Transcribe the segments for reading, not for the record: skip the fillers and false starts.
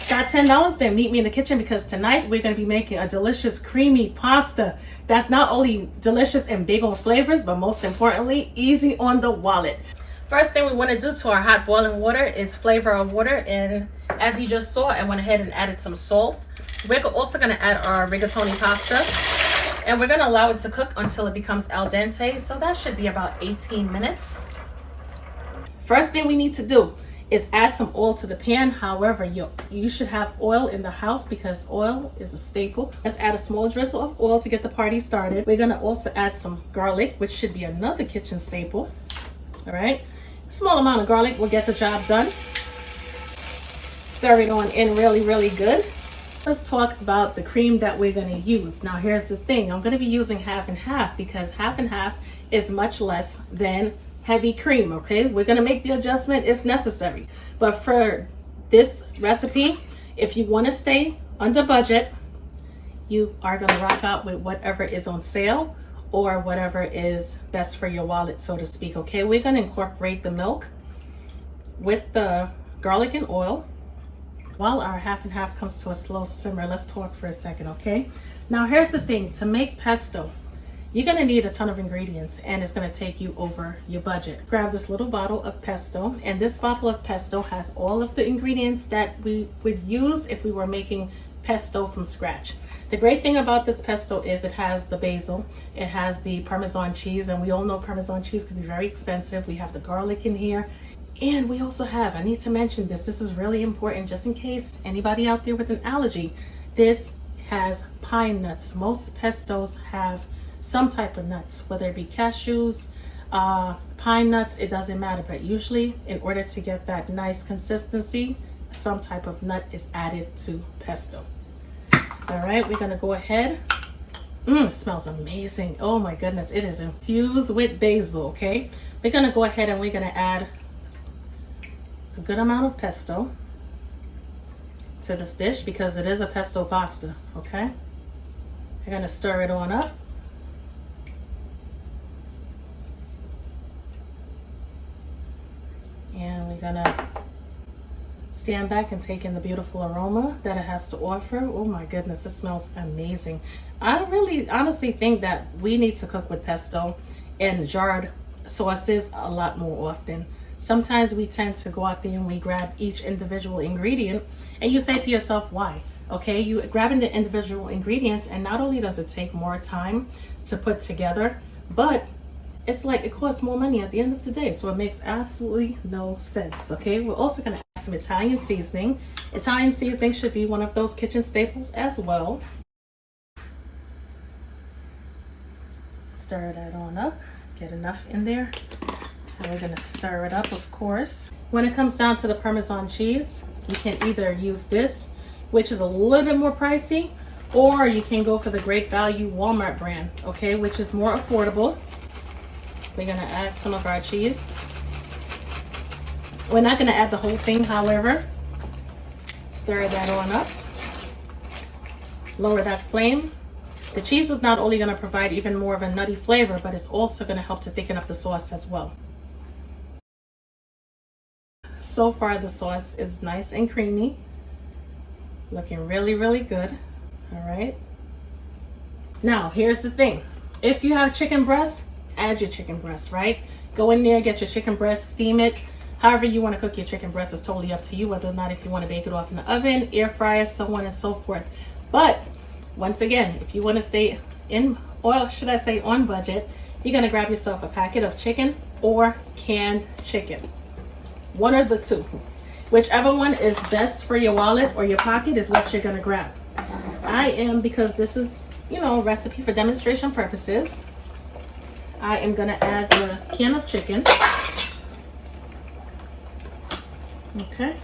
Got $10? Then meet me in the kitchen, because tonight we're going to be making a delicious creamy pasta that's not only delicious and big on flavors, but most importantly, easy on the wallet. First thing we want to do to our hot boiling water is flavor our water, and as you just saw, I went ahead and added some salt. We're also going to add our rigatoni pasta, and we're going to allow it to cook until it becomes al dente, so that should be about 18 minutes. First thing we need to do is add some oil to the pan. However, you should have oil in the house because oil is a staple. Let's add a small drizzle of oil to get the party started. We're going to also add some garlic, which should be another kitchen staple. All right. A small amount of garlic will get the job done. Stir it on in really, really good. Let's talk about the cream that we're going to use. Now, here's the thing. I'm going to be using half and half because half and half is much less than heavy cream. Okay, we're going to make the adjustment if necessary. But for this recipe, if you want to stay under budget, you are going to rock out with whatever is on sale or whatever is best for your wallet, so to speak. Okay, we're going to incorporate the milk with the garlic and oil. While our half and half comes to a slow simmer, let's talk for a second, okay? Now, here's the thing. To make pesto, you're going to need a ton of ingredients, and it's going to take you over your budget. Grab this little bottle of pesto, and this bottle of pesto has all of the ingredients that we would use if we were making pesto from scratch. The great thing about this pesto is it has the basil, it has the Parmesan cheese, and we all know Parmesan cheese can be very expensive. We have the garlic in here, and we also have, I need to mention this is really important just in case anybody out there with an allergy, this has pine nuts. Most pestos have some type of nuts, whether it be cashews, pine nuts, it doesn't matter, but usually in order to get that nice consistency, some type of nut is added to pesto. All right, we're gonna go ahead. It smells amazing. Oh my goodness, it is infused with basil. Okay, we're gonna go ahead and we're gonna add a good amount of pesto to this dish because it is a pesto pasta. Okay, we're gonna stir it on up. And we're gonna stand back and take in the beautiful aroma that it has to offer. Oh my goodness, it smells amazing. I really honestly think that we need to cook with pesto and jarred sauces a lot more often. Sometimes we tend to go out there and we grab each individual ingredient, and you say to yourself, why? Okay, you grabbing the individual ingredients, and not only does it take more time to put together, but it's like it costs more money at the end of the day, so it makes absolutely no sense. Okay, we're also going to add some Italian seasoning. Italian seasoning should be one of those kitchen staples as well. Stir that on up, get enough in there, and we're going to stir it up, of course. When it comes down to the Parmesan cheese, you can either use this, which is a little bit more pricey, or you can go for the Great Value Walmart brand, okay, which is more affordable. We're gonna add some of our cheese. We're not gonna add the whole thing, however. Stir that on up. Lower that flame. The cheese is not only gonna provide even more of a nutty flavor, but it's also gonna help to thicken up the sauce as well. So far, the sauce is nice and creamy. Looking really, really good. All right. Now, here's the thing. If you have chicken breast, add your chicken breast, right? Go in there, get your chicken breast, steam it. However you want to cook your chicken breast is totally up to you, whether or not if you want to bake it off in the oven, air fryer, so on and so forth. But once again, if you want to stay in, or should I say on budget, you're going to grab yourself a packet of chicken or canned chicken. One of the two. Whichever one is best for your wallet or your pocket is what you're going to grab. I am, because this is, a recipe for demonstration purposes, I am going to add the can of chicken. Okay,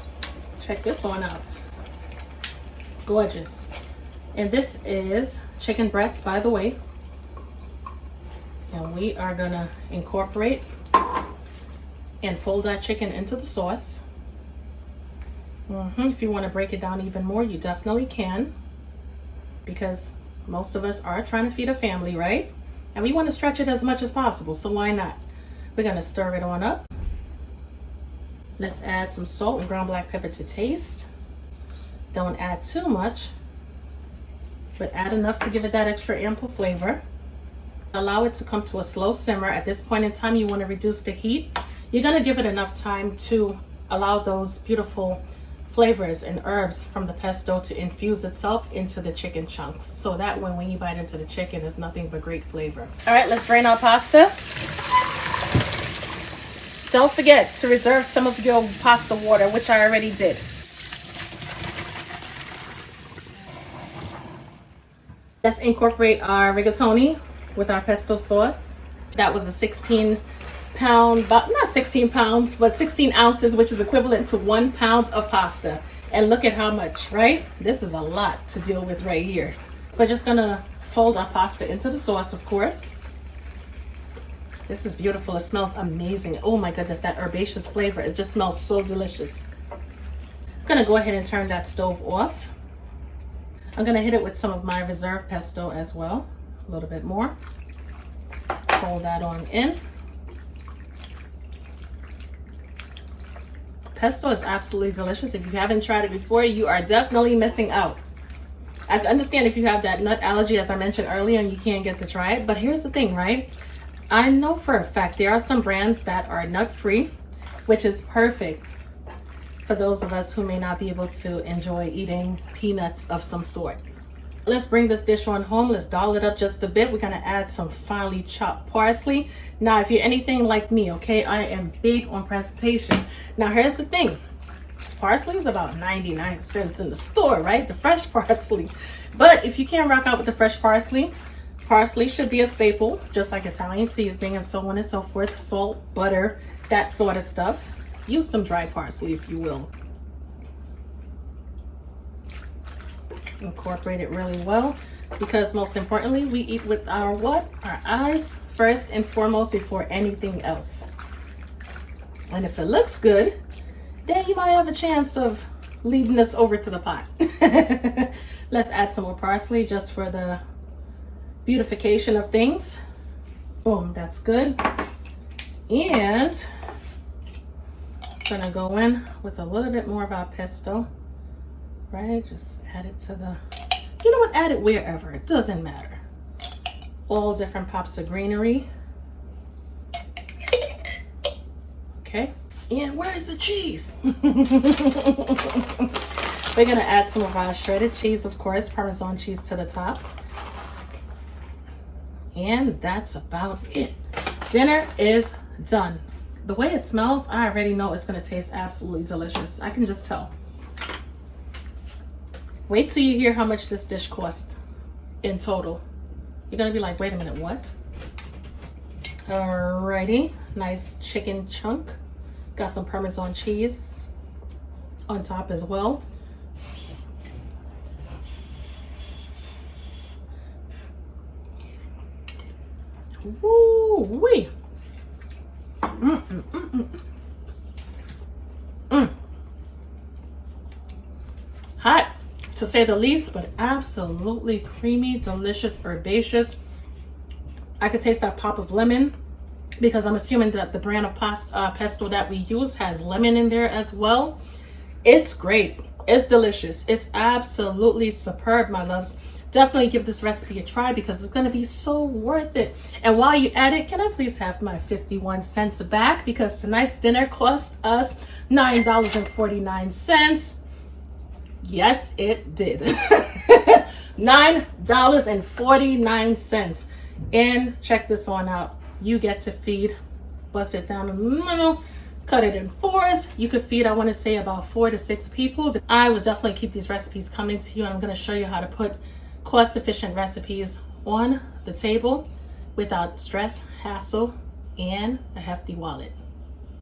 check this one out. Gorgeous. And this is chicken breast, by the way. And we are going to incorporate and fold our chicken into the sauce. If you want to break it down even more, you definitely can, because most of us are trying to feed a family, right? And we want to stretch it as much as possible, so why not? We're going to stir it on up. Let's add some salt and ground black pepper to taste. Don't add too much, but add enough to give it that extra ample flavor. Allow it to come to a slow simmer. At this point in time, you want to reduce the heat. You're going to give it enough time to allow those beautiful flavors and herbs from the pesto to infuse itself into the chicken chunks, so that when you bite into the chicken, it's nothing but great flavor. All right, let's drain our pasta. Don't forget to reserve some of your pasta water, which I already did. Let's incorporate our rigatoni with our pesto sauce. That was a 16-pound, not 16 pounds, but 16 ounces, which is equivalent to 1 pound of pasta. And look at how much, right? This is a lot to deal with right here. We're just gonna fold our pasta into the sauce, of course. This is beautiful. It smells amazing. Oh my goodness, that herbaceous flavor. It just smells so delicious. I'm gonna go ahead and turn that stove off. I'm gonna hit it with some of my reserve pesto as well. A little bit more. Fold that on in. Pesto is absolutely delicious. If you haven't tried it before, you are definitely missing out. I understand if you have that nut allergy, as I mentioned earlier, and you can't get to try it. But here's the thing, right? I know for a fact there are some brands that are nut-free, which is perfect for those of us who may not be able to enjoy eating peanuts of some sort. Let's bring this dish on home. Let's doll it up just a bit. We're gonna add some finely chopped parsley. Now, if you're anything like me, okay, I am big on presentation. Now, here's the thing. Parsley is about 99 cents in the store, right? The fresh parsley. But if you can't rock out with the fresh parsley, parsley should be a staple, just like Italian seasoning and so on and so forth. Salt, butter, that sort of stuff. Use some dry parsley if you will. Incorporate it really well, because most importantly, we eat with our what? Our eyes first and foremost before anything else. And if it looks good, then you might have a chance of leading us over to the pot. Let's add some more parsley just for the beautification of things. Boom, that's good. And I'm gonna go in with a little bit more of our pesto, right? Just add it to the, you know what, add it wherever, it doesn't matter. All different pops of greenery. Okay, and where's the cheese? We're gonna add some of our shredded cheese, of course, Parmesan cheese to the top. And that's about it. Dinner is done. The way it smells, I already know it's gonna taste absolutely delicious. I can just tell. Wait till you hear how much this dish cost in total. You're gonna be like, wait a minute, what? Alrighty, nice chicken chunk. Got some Parmesan cheese on top as well. Woo-wee. Hot, to say the least, but absolutely creamy, delicious, herbaceous. I could taste that pop of lemon, because I'm assuming that the brand of pesto that we use has lemon in there as well. It's great. It's delicious. It's absolutely superb, my loves. Definitely give this recipe a try, because it's going to be so worth it. And while you at it, can I please have my 51 cents back? Because tonight's dinner cost us $9.49. Yes, it did. $9.49. And check this one out. You get to feed, bust it down the middle, cut it in fours. You could feed, I want to say, about 4 to 6 people. I will definitely keep these recipes coming to you, and I'm going to show you how to put cost-efficient recipes on the table without stress, hassle, and a hefty wallet.